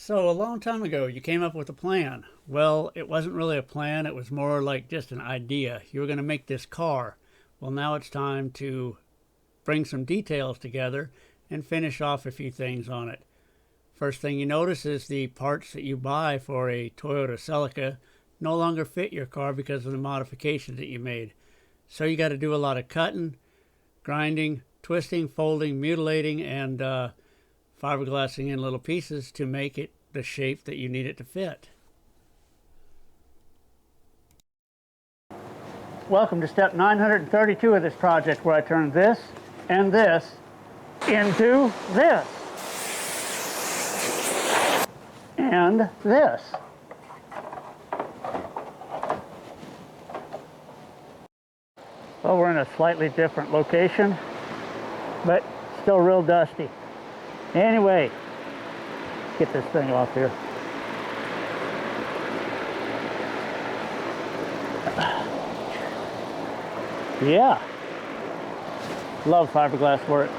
So a long time ago, you came up with a plan. Well, it wasn't really a plan. It was more like just an idea. You were going to make this car. Well, now it's time to bring some details together and finish off a few things on it. First thing you notice is the parts that you buy for a Toyota Celica no longer fit your car because of the modifications that you made. So you got to do a lot of cutting, grinding, twisting, folding, mutilating, and fiberglassing in little pieces to make it the shape that you need it to fit. Welcome to step 932 of this project, where I turn this and this into this and this. Well, we're in a slightly different location, but still real dusty. Anyway, get this thing off here. Yeah, love fiberglass work.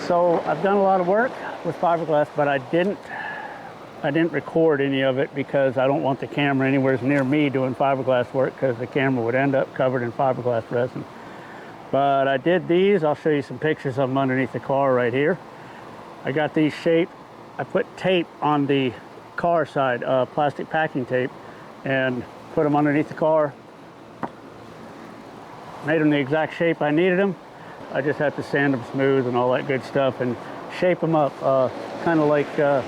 So I've done a lot of work with fiberglass, but I didn't record any of it because I don't want the camera anywhere near me doing fiberglass work, because the camera would end up covered in fiberglass resin. But I did these. I'll show you some pictures of them underneath the car right here. I got these shaped. I put tape on the car side, plastic packing tape, and put them underneath the car. Made them the exact shape I needed them. I just have to sand them smooth and all that good stuff and shape them up, kind of like that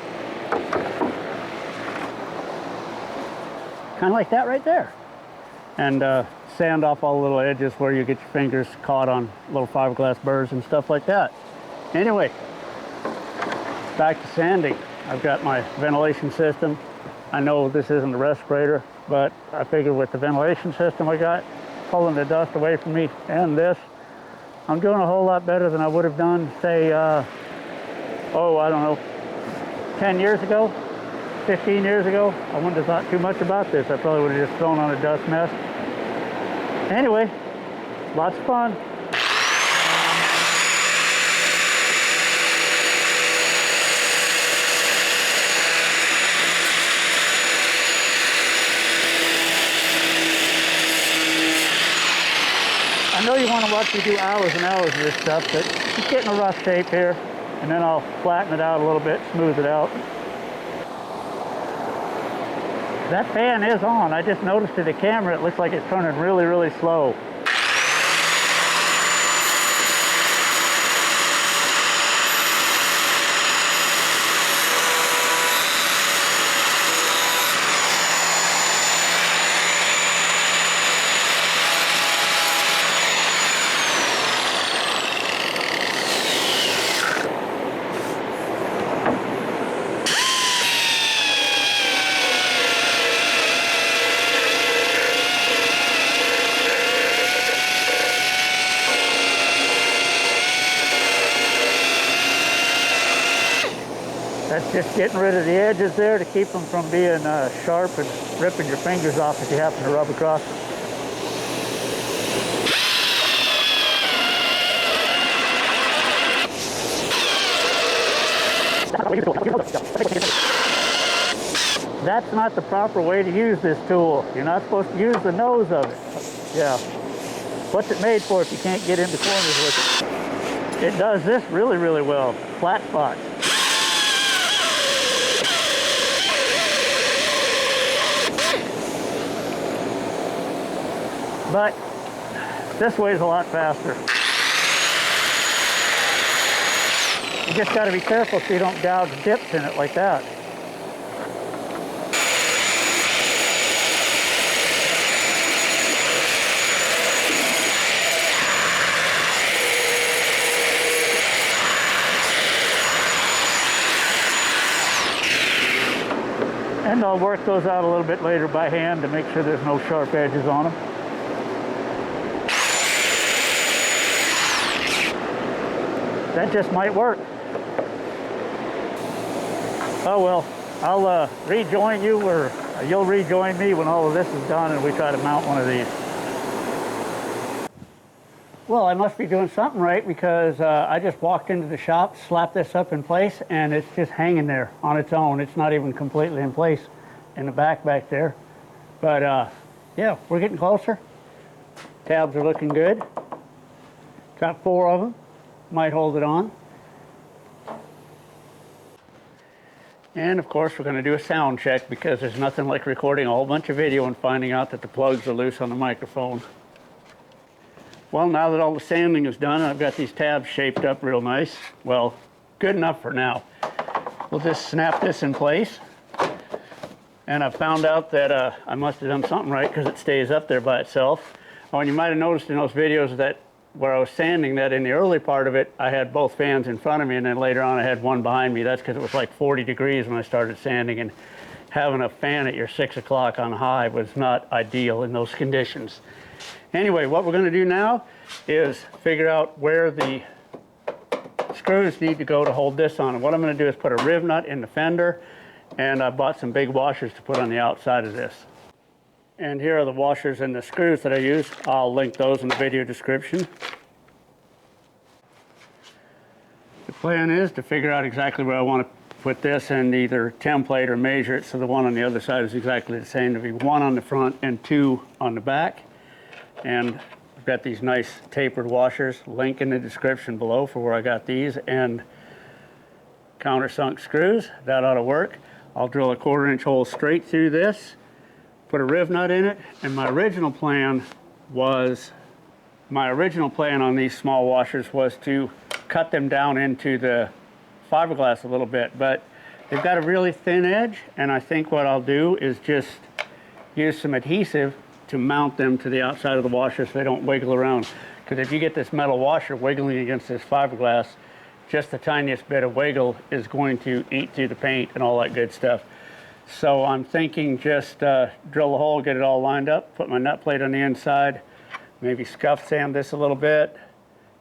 right there. And sand off all the little edges where you get your fingers caught on little fiberglass burrs and stuff like that. Anyway, back to sanding. I've got my ventilation system. I know this isn't a respirator, but I figured with the ventilation system I got, pulling the dust away from me, and this, I'm doing a whole lot better than I would have done, say, I don't know, 10 years ago, 15 years ago. I wouldn't have thought too much about this. I probably would have just thrown on a dust mess. Anyway, lots of fun. I know you want to watch me do hours and hours of this stuff, but just getting a rough shape here, and then I'll flatten it out a little bit, smooth it out. That fan is on. I just noticed to the camera it looks like it's turning really, really slow. That's just getting rid of the edges there to keep them from being sharp and ripping your fingers off if you happen to rub across them. That's not the proper way to use this tool. You're not supposed to use the nose of it. Yeah. What's it made for if you can't get into corners with it? It does this really, really well. Flat spots. But this way is a lot faster. You just got to be careful so you don't gouge dips in it like that. And I'll work those out a little bit later by hand to make sure there's no sharp edges on them. That just might work. Oh well, I'll rejoin you, or you'll rejoin me when all of this is done and we try to mount one of these. Well, I must be doing something right because I just walked into the shop, slapped this up in place, and it's just hanging there on its own. It's not even completely in place in the back there. But yeah, we're getting closer. Tabs are looking good. Got 4 of them. Might hold it on. And of course, we're going to do a sound check because there's nothing like recording a whole bunch of video and finding out that the plugs are loose on the microphone. Well, now that all the sanding is done, I've got these tabs shaped up real nice. Well, good enough for now. We'll just snap this in place. And I found out that I must have done something right because it stays up there by itself. Oh, and you might have noticed in those videos that where I was sanding that in the early part of it, I had both fans in front of me, and then later on I had one behind me. That's because it was like 40 degrees when I started sanding, and having a fan at your 6 o'clock on high was not ideal in those conditions. Anyway, what we're going to do now is figure out where the screws need to go to hold this on. And what I'm going to do is put a riv nut in the fender, and I bought some big washers to put on the outside of this. And here are the washers and the screws that I use. I'll link those in the video description. The plan is to figure out exactly where I want to put this and either template or measure it so the one on the other side is exactly the same. There'll be 1 on the front and 2 on the back. And I've got these nice tapered washers. Link in the description below for where I got these, and countersunk screws. That ought to work. I'll drill a 1/4 inch hole straight through this, put a riv nut in it, and my original plan on these small washers was to cut them down into the fiberglass a little bit, but they've got a really thin edge, and I think what I'll do is just use some adhesive to mount them to the outside of the washer so they don't wiggle around. Because if you get this metal washer wiggling against this fiberglass, just the tiniest bit of wiggle is going to eat through the paint and all that good stuff. So I'm thinking just drill a hole, get it all lined up, put my nut plate on the inside, maybe scuff sand this a little bit,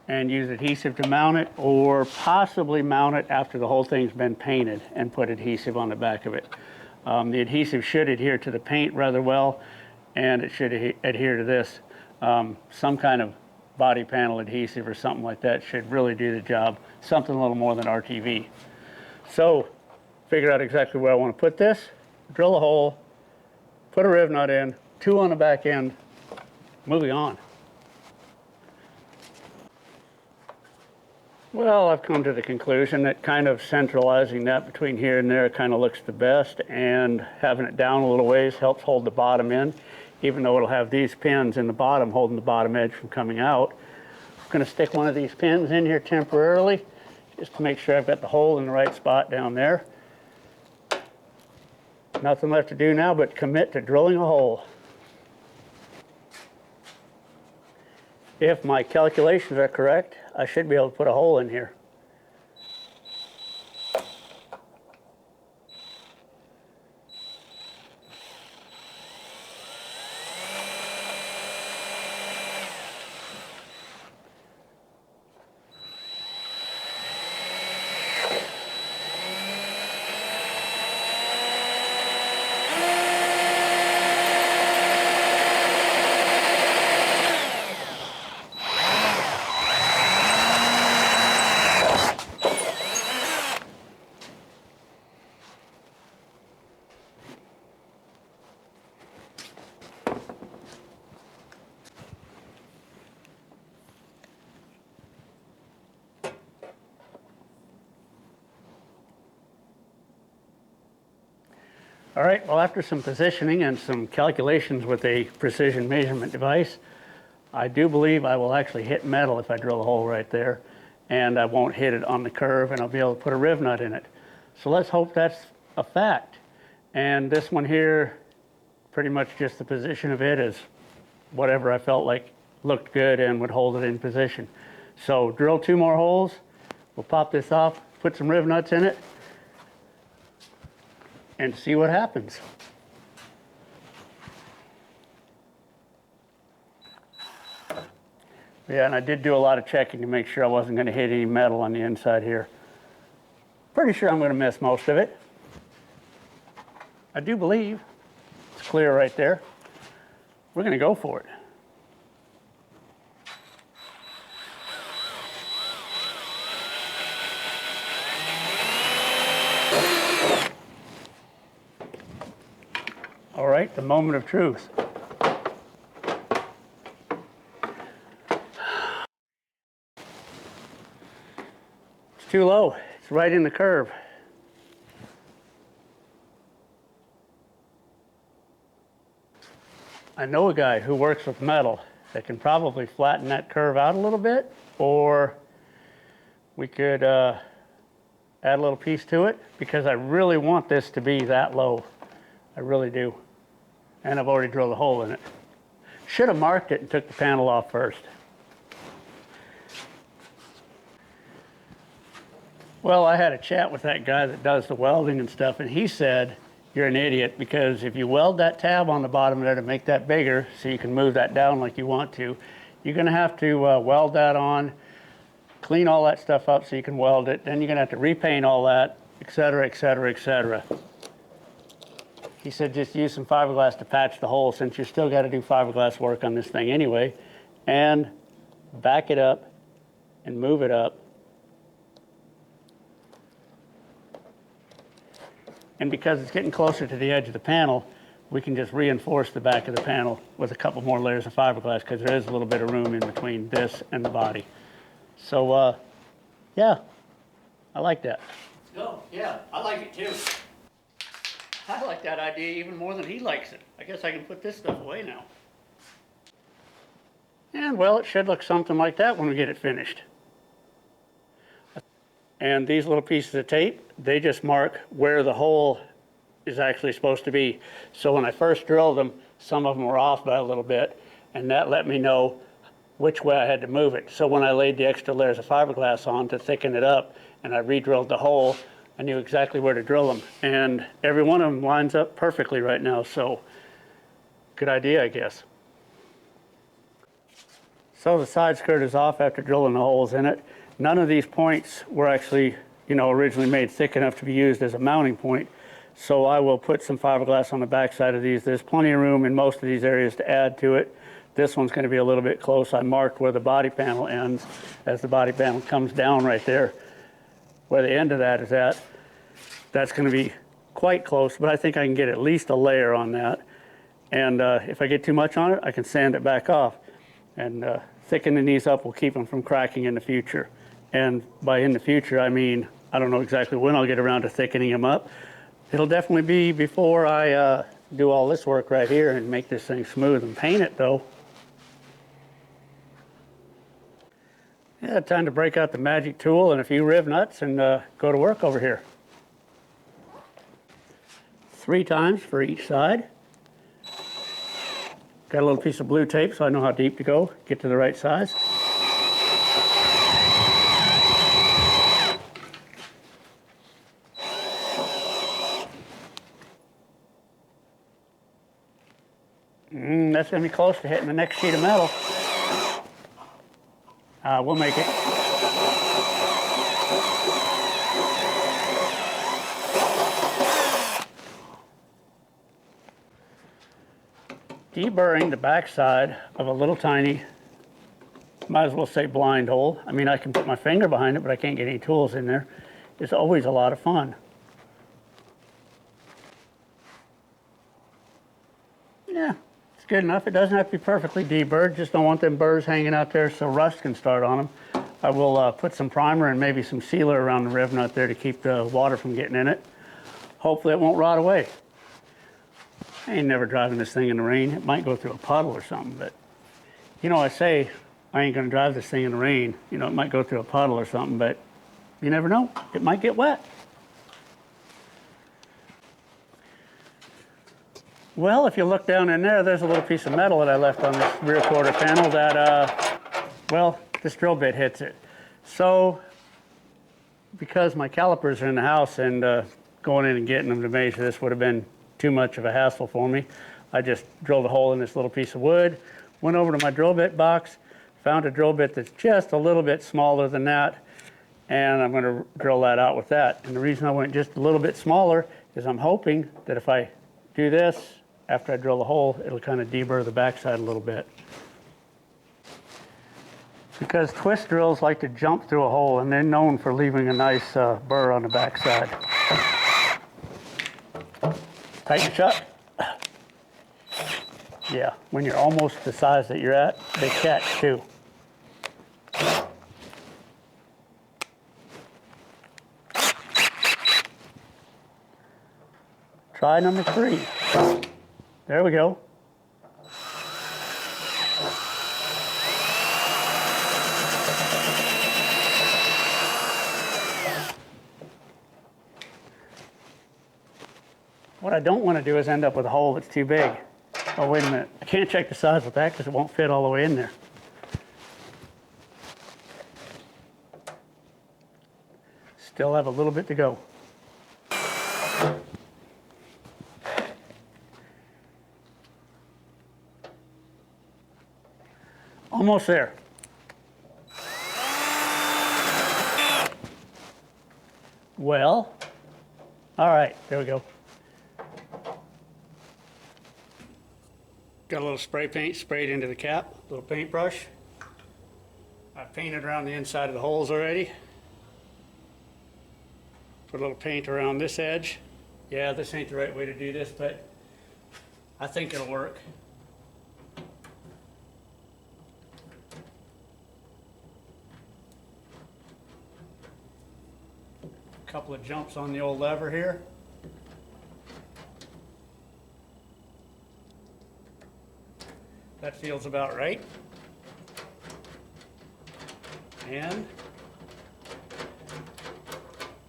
and use adhesive to mount it, or possibly mount it after the whole thing's been painted and put adhesive on the back of it. The adhesive should adhere to the paint rather well, and it should adhere to this. Some kind of body panel adhesive or something like that should really do the job. Something a little more than RTV. So, figure out exactly where I want to put this, drill a hole, put a riv nut in, 2 on the back end, moving on. Well, I've come to the conclusion that kind of centralizing that between here and there kind of looks the best, and having it down a little ways helps hold the bottom in, even though it'll have these pins in the bottom holding the bottom edge from coming out. I'm going to stick one of these pins in here temporarily just to make sure I've got the hole in the right spot down there. Nothing left to do now but commit to drilling a hole. If my calculations are correct, I should be able to put a hole in here. All right, well, after some positioning and some calculations with a precision measurement device, I do believe I will actually hit metal if I drill a hole right there, and I won't hit it on the curve, and I'll be able to put a riv nut in it. So let's hope that's a fact. And this one here, pretty much just the position of it is whatever I felt like looked good and would hold it in position. So drill 2 more holes, we'll pop this off, put some riv nuts in it, and see what happens. Yeah, and I did do a lot of checking to make sure I wasn't going to hit any metal on the inside here. Pretty sure I'm going to miss most of it. I do believe it's clear right there. We're going to go for it. All right, the moment of truth. It's too low. It's right in the curve. I know a guy who works with metal that can probably flatten that curve out a little bit, or we could add a little piece to it, because I really want this to be that low. I really do. And I've already drilled a hole in it. Should have marked it and took the panel off first. Well, I had a chat with that guy that does the welding and stuff, and he said, you're an idiot, because if you weld that tab on the bottom there to make that bigger so you can move that down like you want to, you're going to have to weld that on, clean all that stuff up so you can weld it, then you're going to have to repaint all that, etc., etc., etc. He said just use some fiberglass to patch the hole, since you still got to do fiberglass work on this thing anyway, and back it up and move it up. And because it's getting closer to the edge of the panel, we can just reinforce the back of the panel with a couple more layers of fiberglass, because there is a little bit of room in between this and the body. So, yeah, I like that. Oh, yeah, I like it too. I like that idea even more than he likes it. I guess I can put this stuff away now. And, well, it should look something like that when we get it finished. And these little pieces of tape, they just mark where the hole is actually supposed to be. So when I first drilled them, some of them were off by a little bit, and that let me know which way I had to move it. So when I laid the extra layers of fiberglass on to thicken it up, and I re-drilled the hole, I knew exactly where to drill them. And every one of them lines up perfectly right now, so good idea, I guess. So the side skirt is off after drilling the holes in it. None of these points were actually, originally made thick enough to be used as a mounting point. So I will put some fiberglass on the back side of these. There's plenty of room in most of these areas to add to it. This one's going to be a little bit close. I marked where the body panel ends, as the body panel comes down right there, where the end of that is at. That's going to be quite close, but I think I can get at least a layer on that. And if I get too much on it, I can sand it back off. And thickening these up will keep them from cracking in the future. And by in the future, I mean, I don't know exactly when I'll get around to thickening them up. It'll definitely be before I do all this work right here and make this thing smooth and paint it, though. Yeah, time to break out the magic tool and a few riv nuts and go to work over here. 3 times for each side. Got a little piece of blue tape so I know how deep to go, get to the right size. That's going to be close to hitting the next sheet of metal. We'll make it. Deburring the backside of a little tiny, might as well say blind hole. I mean, I can put my finger behind it, but I can't get any tools in there. It's always a lot of fun. Yeah, it's good enough. It doesn't have to be perfectly deburred. Just don't want them burrs hanging out there so rust can start on them. I will put some primer and maybe some sealer around the riv nut there to keep the water from getting in it. Hopefully it won't rot away. I ain't never driving this thing in the rain. It might go through a puddle or something, but I say I ain't gonna drive this thing in the rain. It might go through a puddle or something, but you never know. It might get wet. Well, if you look down in there, there's a little piece of metal that I left on this rear quarter panel that, well, this drill bit hits it. So, because my calipers are in the house and going in and getting them to measure this would have been too much of a hassle for me, I just drilled a hole in this little piece of wood, went over to my drill bit box, found a drill bit that's just a little bit smaller than that, and I'm going to drill that out with that. And the reason I went just a little bit smaller is I'm hoping that if I do this after I drill the hole, it'll kind of deburr the backside a little bit. Because twist drills like to jump through a hole, and they're known for leaving a nice burr on the backside. Tighten it shut. Yeah, when you're almost the size that you're at, they catch too. Try number 3. There we go. What I don't want to do is end up with a hole that's too big. Oh, wait a minute. I can't check the size with that because it won't fit all the way in there. Still have a little bit to go. Almost there. Well, all right, there we go. Got a little spray paint sprayed into the cap, a little paintbrush. I painted around the inside of the holes already. Put a little paint around this edge. Yeah, this ain't the right way to do this, but I think it'll work. A couple of jumps on the old lever here. That feels about right. And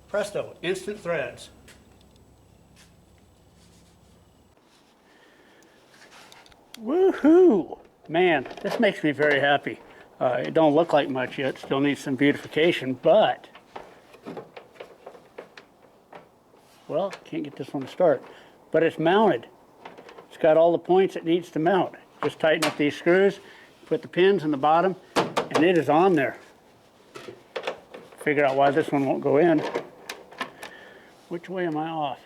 presto, instant threads. Woohoo! Man, this makes me very happy. It don't look like much yet, still needs some beautification, but, well, can't get this one to start. But it's mounted. It's got all the points it needs to mount. Just tighten up these screws, put the pins in the bottom, and it is on there. Figure out why this one won't go in. Which way am I off?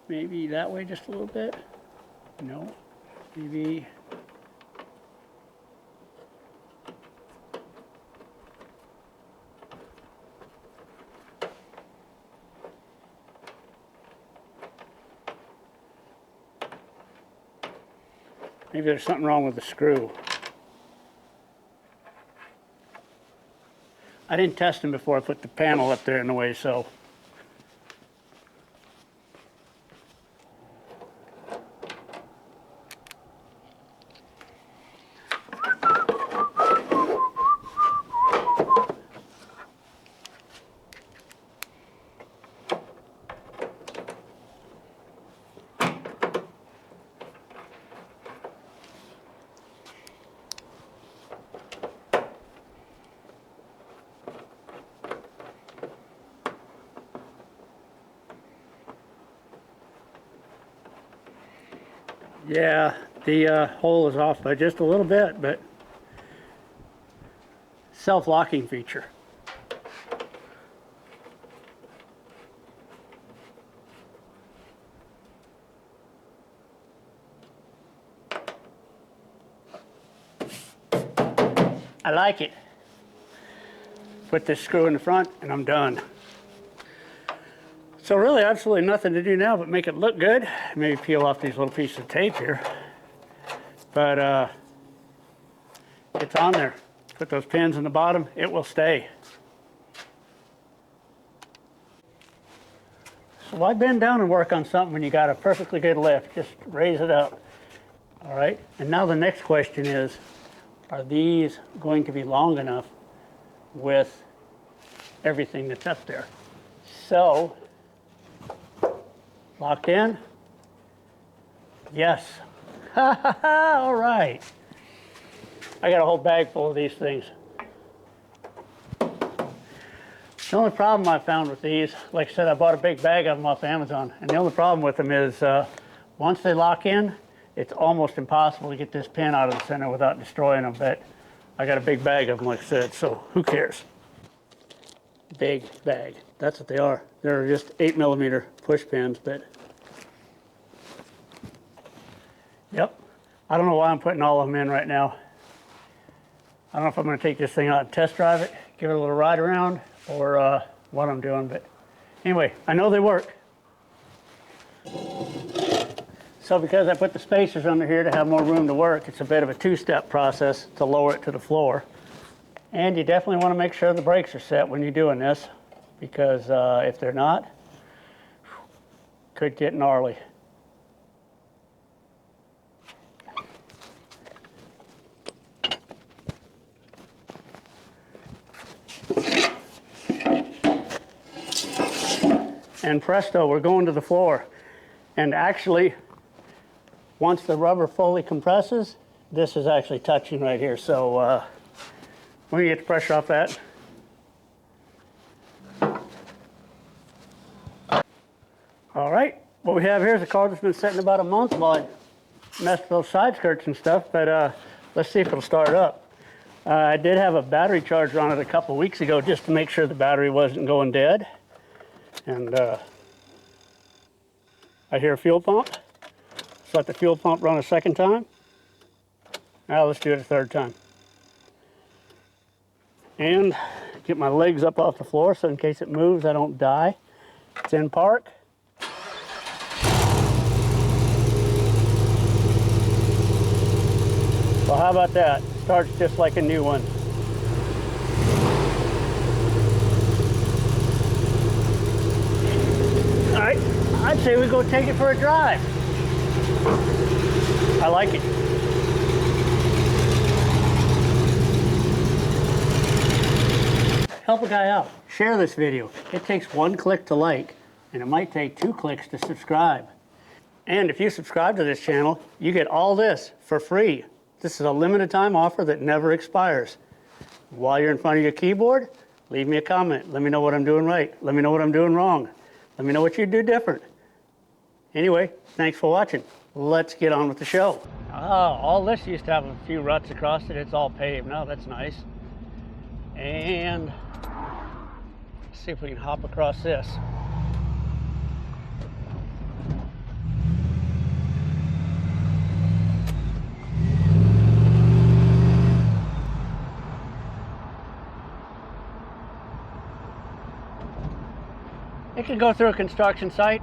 Maybe that way just a little bit? No, maybe. Maybe there's something wrong with the screw. I didn't test them before I put the panel up there in the way, so. Yeah, the hole is off by just a little bit, but self-locking feature. I like it. Put this screw in the front and I'm done. So really absolutely nothing to do now but make it look good. Maybe peel off these little pieces of tape here. But it's on there. Put those pins in the bottom, it will stay. So why bend down and work on something when you got a perfectly good lift? Just raise it up. All right, and now the next question is, are these going to be long enough with everything that's up there? So, locked in? Yes. Ha ha ha, all right. I got a whole bag full of these things. The only problem I found with these, like I said, I bought a big bag of them off Amazon, and the only problem with them is once they lock in, it's almost impossible to get this pin out of the center without destroying them, but I got a big bag of them, like I said, so who cares? Big bag. That's what they are. They're just 8mm push pins, but yep. I don't know why I'm putting all of them in right now. I don't know if I'm going to take this thing out and test drive it, give it a little ride around, or what I'm doing, but anyway, I know they work. So because I put the spacers under here to have more room to work, it's a bit of a two-step process to lower it to the floor. And you definitely want to make sure the brakes are set when you're doing this, because if they're not, could get gnarly. And presto, we're going to the floor. And actually, once the rubber fully compresses, this is actually touching right here. So let me get the pressure off that. All right, what we have here is a car that's been sitting about a month while I messed with those side skirts and stuff, but let's see if it'll start up. I did have a battery charger on it a couple weeks ago just to make sure the battery wasn't going dead. And I hear a fuel pump. Let's let the fuel pump run a second time. Now let's do it a third time. And get my legs up off the floor so in case it moves I don't die. It's in park. Well, how about that? Starts just like a new one. All right, I'd say we go take it for a drive. I like it. Help a guy out. Share this video. It takes 1 click to like, and it might take 2 clicks to subscribe. And if you subscribe to this channel, you get all this for free. This is a limited time offer that never expires. While you're in front of your keyboard, leave me a comment. Let me know what I'm doing right. Let me know what I'm doing wrong. Let me know what you'd do different. Anyway, thanks for watching. Let's get on with the show. Oh, all this used to have a few ruts across it. It's all paved now. That's nice. And let's see if we can hop across this. It could go through a construction site.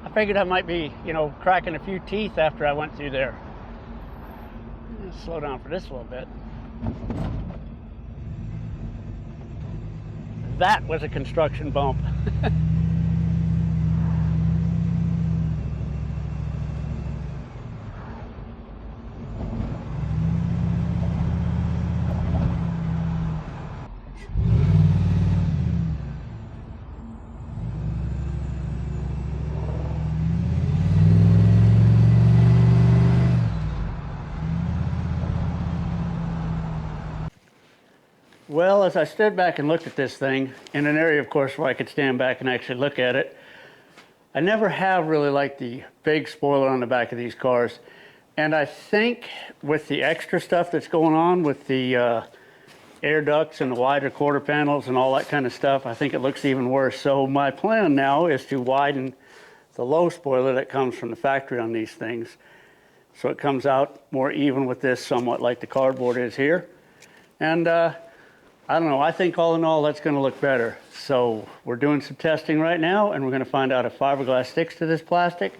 I figured I might be, you know, cracking a few teeth after I went through there. Let's slow down for this a little bit. That was a construction bump. Well, as I stood back and looked at this thing, in an area, of course, where I could stand back and actually look at it, I never have really liked the big spoiler on the back of these cars. And I think with the extra stuff that's going on with the air ducts and the wider quarter panels and all that kind of stuff, I think it looks even worse. So my plan now is to widen the low spoiler that comes from the factory on these things, so it comes out more even with this, somewhat like the cardboard is here. And I don't know, I think all in all that's going to look better. So we're doing some testing right now and we're going to find out if fiberglass sticks to this plastic